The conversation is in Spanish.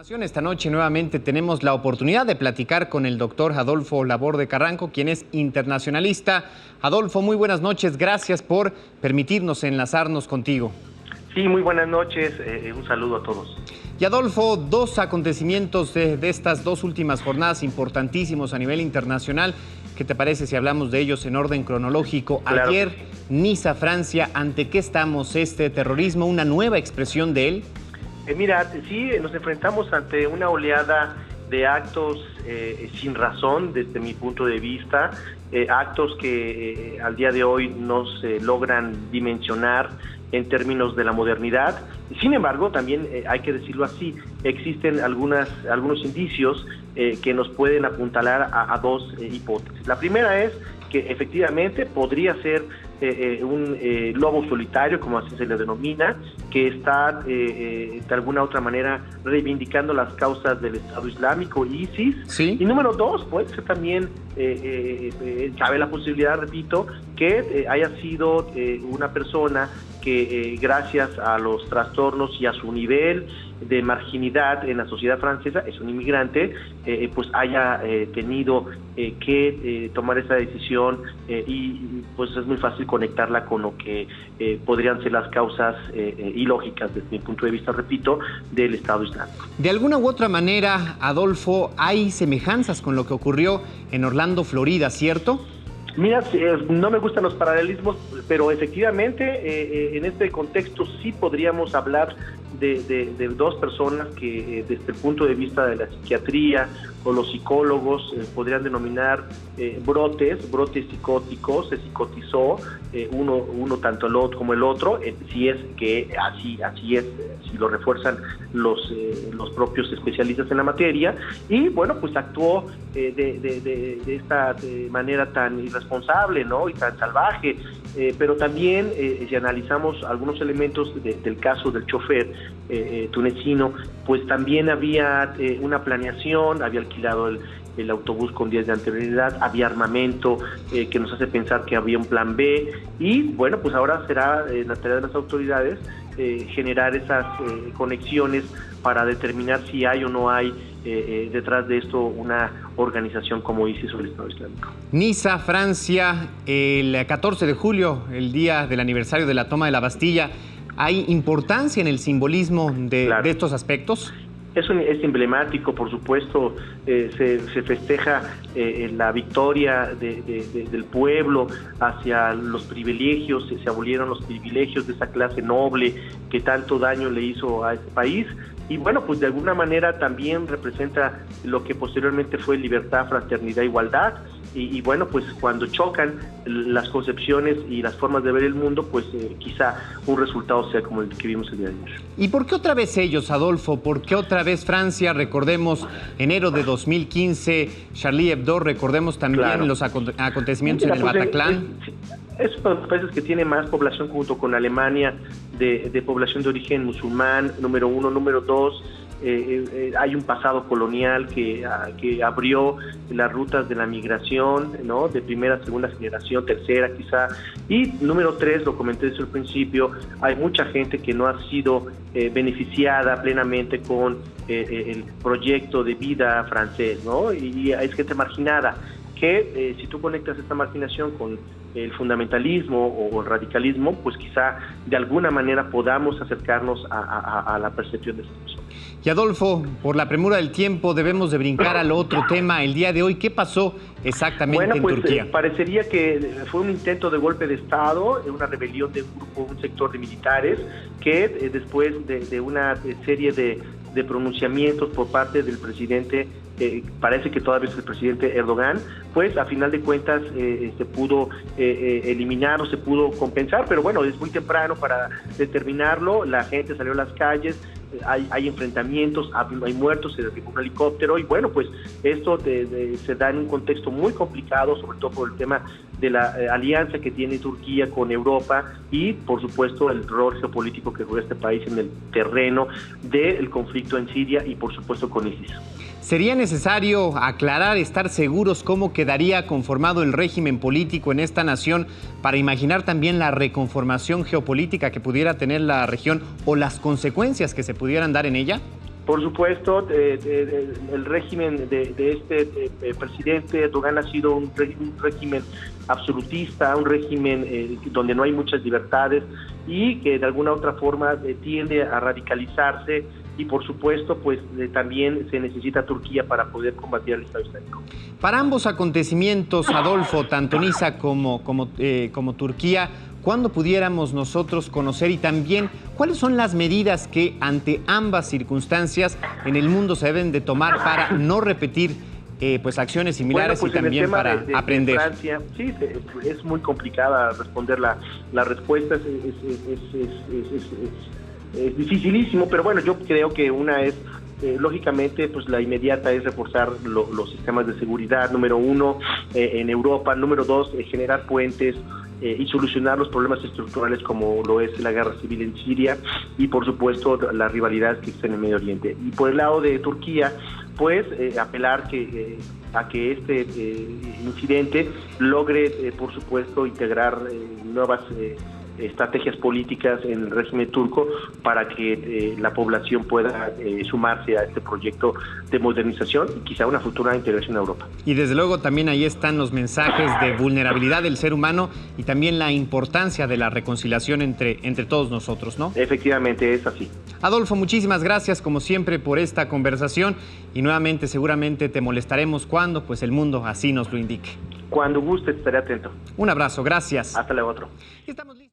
Esta noche nuevamente tenemos la oportunidad de platicar con el doctor Adolfo Laborde Carranco, quien es internacionalista. Adolfo, muy buenas noches, gracias por permitirnos enlazarnos contigo. Sí, muy buenas noches, un saludo a todos. Y Adolfo, dos acontecimientos de estas dos últimas jornadas importantísimos a nivel internacional. ¿Qué te parece si hablamos de ellos en orden cronológico? Claro. Ayer, Niza, Francia, ¿ante qué estamos? ¿Este terrorismo, una nueva expresión de él? Mira, sí, nos enfrentamos ante una oleada de actos sin razón desde mi punto de vista, actos que al día de hoy no se logran dimensionar en términos de la modernidad. Sin embargo, también hay que decirlo así, existen algunos indicios que nos pueden apuntalar a dos hipótesis. La primera es que efectivamente podría ser un lobo solitario, como así se le denomina, que está de alguna otra manera reivindicando las causas del Estado Islámico, ISIS. ¿Sí? Y número dos, puede ser también, cabe la posibilidad, repito, que haya sido una persona que gracias a los trastornos y a su nivel de marginidad en la sociedad francesa, es un inmigrante, pues haya tenido que tomar esa decisión y pues es muy fácil conectarla con lo que podrían ser las causas ilógicas desde mi punto de vista, repito, del Estado Islámico. De alguna u otra manera, Adolfo, hay semejanzas con lo que ocurrió en Orlando, Florida, ¿cierto? Mira, no me gustan los paralelismos, pero efectivamente en este contexto sí podríamos hablar de dos personas que desde el punto de vista de la psiquiatría o los psicólogos podrían denominar brotes psicóticos. Se psicotizó uno tanto el otro como el otro, si es que así es, si lo refuerzan los propios especialistas en la materia, y bueno, pues actuó de esta manera tan irresponsable, ¿no?, y tan salvaje. Pero también si analizamos algunos elementos del caso del chofer tunecino, pues también había una planeación, había alquilado el autobús con días de anterioridad, había armamento que nos hace pensar que había un plan B, y bueno, pues ahora será la tarea de las autoridades generar esas conexiones para determinar si hay o no hay detrás de esto una organización como ISIS o el Estado Islámico. Niza, Francia, el 14 de julio, el día del aniversario de la toma de la Bastilla. ¿Hay importancia en el simbolismo de estos aspectos? Es emblemático, por supuesto, se festeja la victoria del pueblo hacia los privilegios, se abolieron los privilegios de esa clase noble que tanto daño le hizo a este país. Y bueno, pues de alguna manera también representa lo que posteriormente fue libertad, fraternidad, igualdad. Y bueno, pues cuando chocan las concepciones y las formas de ver el mundo, pues quizá un resultado sea como el que vimos el día de ayer. ¿Y por qué otra vez ellos, Adolfo? ¿Por qué otra vez Francia? Recordemos enero de 2015, Charlie Hebdo, recordemos también los acontecimientos en el Bataclan. Es uno de los países que tiene más población junto con Alemania, de población de origen musulmán, número uno. Número dos, hay un pasado colonial que abrió las rutas de la migración, ¿no?, de primera, segunda generación, tercera quizá. Y número tres, lo comenté desde el principio, hay mucha gente que no ha sido beneficiada plenamente con el proyecto de vida francés, ¿no? Y es gente marginada, que si tú conectas esta marginación con el fundamentalismo o el radicalismo, pues quizá de alguna manera podamos acercarnos a la percepción de esta persona. Y Adolfo, por la premura del tiempo debemos de brincar al otro tema. El día de hoy, ¿qué pasó exactamente en Turquía? Parecería que fue un intento de golpe de Estado, una rebelión de un sector de militares que después de una serie de pronunciamientos por parte del presidente, parece que todavía es el presidente Erdogan, pues a final de cuentas se pudo eliminar o se pudo compensar, pero bueno, es muy temprano para determinarlo. La gente salió a las calles, hay enfrentamientos, hay muertos, se derribó un helicóptero, y bueno, pues esto se da en un contexto muy complicado, sobre todo por el tema de la alianza que tiene Turquía con Europa y, por supuesto, el rol geopolítico que juega este país en el terreno del conflicto en Siria y, por supuesto, con ISIS. ¿Sería necesario aclarar, estar seguros cómo quedaría conformado el régimen político en esta nación para imaginar también la reconformación geopolítica que pudiera tener la región o las consecuencias que se pudieran dar en ella? Por supuesto, el régimen de este presidente Erdogan ha sido un régimen absolutista, un régimen donde no hay muchas libertades y que de alguna otra forma tiende a radicalizarse, y por supuesto pues también se necesita Turquía para poder combatir el Estado Islámico. Para ambos acontecimientos, Adolfo, tanto Niza como Turquía, ¿cuándo pudiéramos nosotros conocer, y también cuáles son las medidas que ante ambas circunstancias en el mundo se deben de tomar para no repetir pues acciones similares, bueno, pues y también para aprender? Francia, sí, es muy complicada responder la respuesta, es dificilísimo, pero bueno, yo creo que una es, lógicamente, pues la inmediata es reforzar los sistemas de seguridad, número uno, en Europa, número dos, generar puentes y solucionar los problemas estructurales como lo es la guerra civil en Siria y por supuesto las rivalidades que existen en el Medio Oriente. Y por el lado de Turquía, pues apelar a que este incidente logre por supuesto integrar nuevas estrategias políticas en el régimen turco para que la población pueda sumarse a este proyecto de modernización y quizá una futura integración a Europa. Y desde luego también ahí están los mensajes de vulnerabilidad del ser humano y también la importancia de la reconciliación entre todos nosotros, ¿no? Efectivamente, es así. Adolfo, muchísimas gracias como siempre por esta conversación y nuevamente seguramente te molestaremos cuando pues el mundo así nos lo indique. Cuando guste, estaré atento. Un abrazo, gracias. Hasta luego, otro. Estamos listos.